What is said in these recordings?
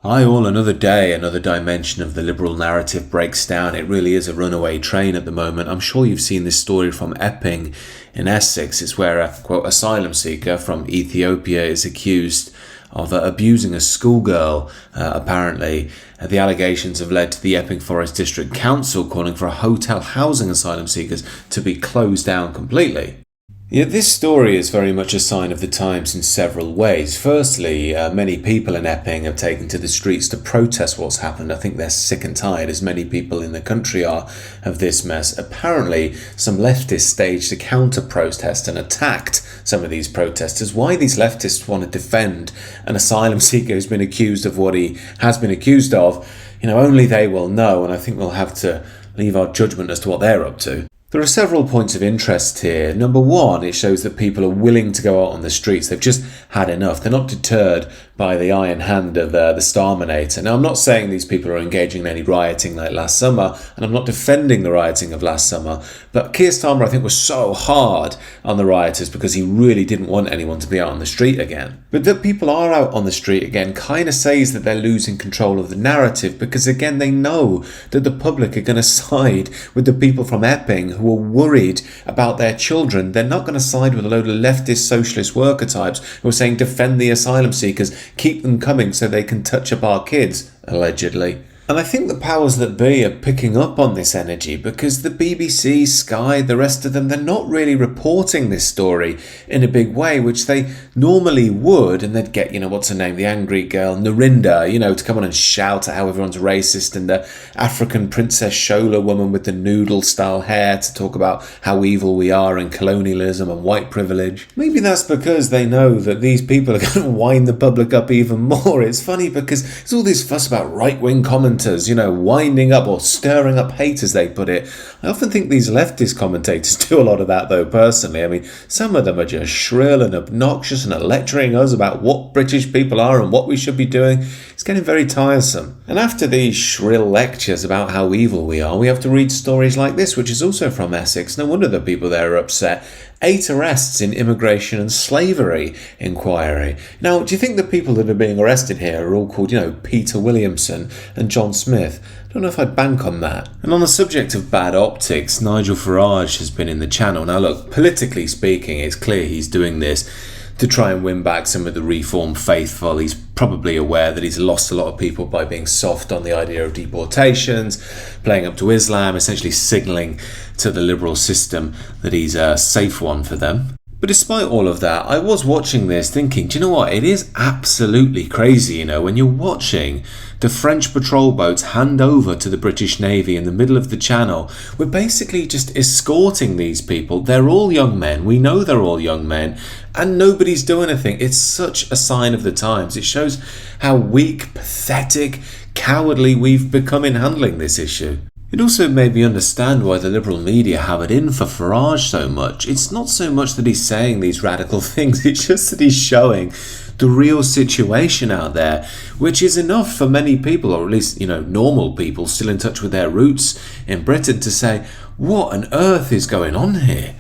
Hi all, another day, another dimension of the liberal narrative breaks down. It really is a runaway train at the moment. I'm sure you've seen this story from Epping in Essex. It's where a, quote, asylum seeker from Ethiopia is accused of abusing a schoolgirl, apparently. The allegations have led to the Epping Forest District Council calling for a hotel housing asylum seekers to be closed down completely. Yet this story is very much a sign of the times in several ways. Firstly, many people in Epping have taken to the streets to protest what's happened. I think they're sick and tired, as many people in the country are, of this mess. Apparently, some leftists staged a counter-protest and attacked some of these protesters. Why these leftists want to defend an asylum seeker who's been accused of what he has been accused of, only they will know, and I think we'll have to leave our judgment as to what they're up to. There are several points of interest here. Number one, it shows that people are willing to go out on the streets. They've just had enough. They're not deterred by the iron hand of the Starminator. Now, I'm not saying these people are engaging in any rioting like last summer, and I'm not defending the rioting of last summer, but Keir Starmer, I think, was so hard on the rioters because he really didn't want anyone to be out on the street again. But that people are out on the street again kind of says that they're losing control of the narrative because, again, they know that the public are going to side with the people from Epping who are worried about their children. They're not going to side with a load of leftist socialist worker types who are saying defend the asylum seekers, keep them coming so they can touch up our kids, allegedly. And I think the powers that be are picking up on this energy because the BBC, Sky, the rest of them, they're not really reporting this story in a big way, which they normally would, and they'd get, what's her name, the angry girl, Narinda, to come on and shout at how everyone's racist, and the African Princess Shola woman with the noodle-style hair to talk about how evil we are and colonialism and white privilege. Maybe that's because they know that these people are going to wind the public up even more. It's funny because there's all this fuss about right-wing commentary, winding up or stirring up hate, as they put it. I often think these leftist commentators do a lot of that, though, personally. I mean, some of them are just shrill and obnoxious and are lecturing us about what British people are and what we should be doing. It's getting very tiresome. And after these shrill lectures about how evil we are, we have to read stories like this, which is also from Essex. No wonder the people there are upset. 8 arrests in immigration and slavery inquiry. Now, do you think the people that are being arrested here are all called, Peter Williamson and John Smith? I don't know if I'd bank on that. And on the subject of bad optics, Nigel Farage has been in the channel. Now, look, politically speaking, it's clear he's doing this to try and win back some of the Reform faithful. He's probably aware that he's lost a lot of people by being soft on the idea of deportations, playing up to Islam, essentially signalling to the liberal system that he's a safe one for them. But despite all of that, I was watching this thinking, do you know what? It is absolutely crazy, when you're watching the French patrol boats hand over to the British Navy in the middle of the Channel. We're basically just escorting these people. They're all young men. We know they're all young men. And nobody's doing anything. It's such a sign of the times. It shows how weak, pathetic, cowardly we've become in handling this issue. It also made me understand why the liberal media have it in for Farage so much. It's not so much that he's saying these radical things, it's just that he's showing the real situation out there, which is enough for many people, or at least, normal people still in touch with their roots in Britain, to say, what on earth is going on here?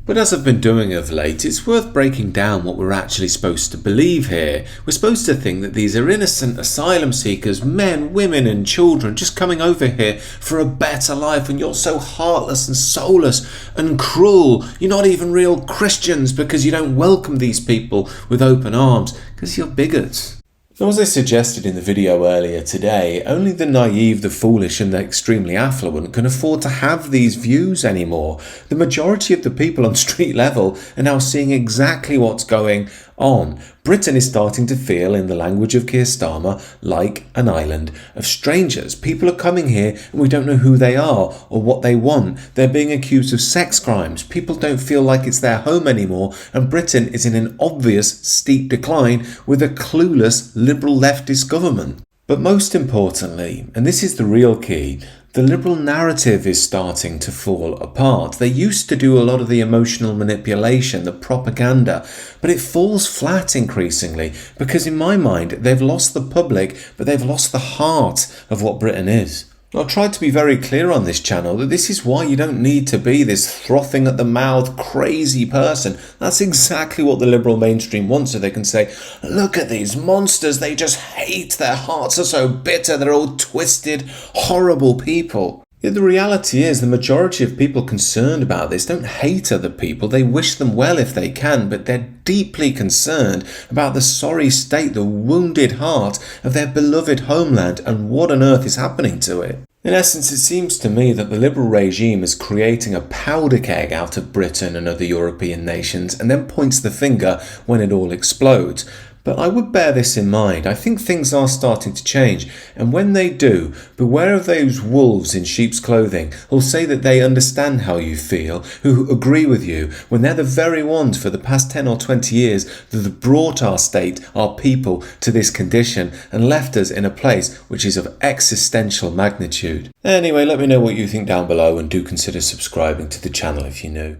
But as I've been doing of late, it's worth breaking down what we're actually supposed to believe here. We're supposed to think that these are innocent asylum seekers, men, women and children, just coming over here for a better life, and you're so heartless and soulless and cruel. You're not even real Christians because you don't welcome these people with open arms, because you're bigots. Now, as I suggested in the video earlier today, only the naive, the foolish and the extremely affluent can afford to have these views anymore. The majority of the people on street level are now seeing exactly what's going on. Britain is starting to feel, in the language of Keir Starmer, like an island of strangers. People are coming here and we don't know who they are or what they want. They're being accused of sex crimes. People don't feel like it's their home anymore, and Britain is in an obvious steep decline with a clueless liberal leftist government. But most importantly, and this is the real key, the liberal narrative is starting to fall apart. They used to do a lot of the emotional manipulation, the propaganda, but it falls flat increasingly because in my mind, they've lost the public, but they've lost the heart of what Britain is. I've tried to be very clear on this channel that this is why you don't need to be this frothing at the mouth, crazy person. That's exactly what the liberal mainstream wants, so they can say, look at these monsters, they just hate, their hearts are so bitter, they're all twisted, horrible people. Yet the reality is the majority of people concerned about this don't hate other people, they wish them well if they can, but they're deeply concerned about the sorry state, the wounded heart of their beloved homeland and what on earth is happening to it. In essence, it seems to me that the Liberal regime is creating a powder keg out of Britain and other European nations and then points the finger when it all explodes. But I would bear this in mind. I think things are starting to change, and when they do, beware of those wolves in sheep's clothing who'll say that they understand how you feel, who agree with you, when they're the very ones for the past 10 or 20 years that have brought our state, our people, to this condition and left us in a place which is of existential magnitude. Anyway, let me know what you think down below, and do consider subscribing to the channel if you're new.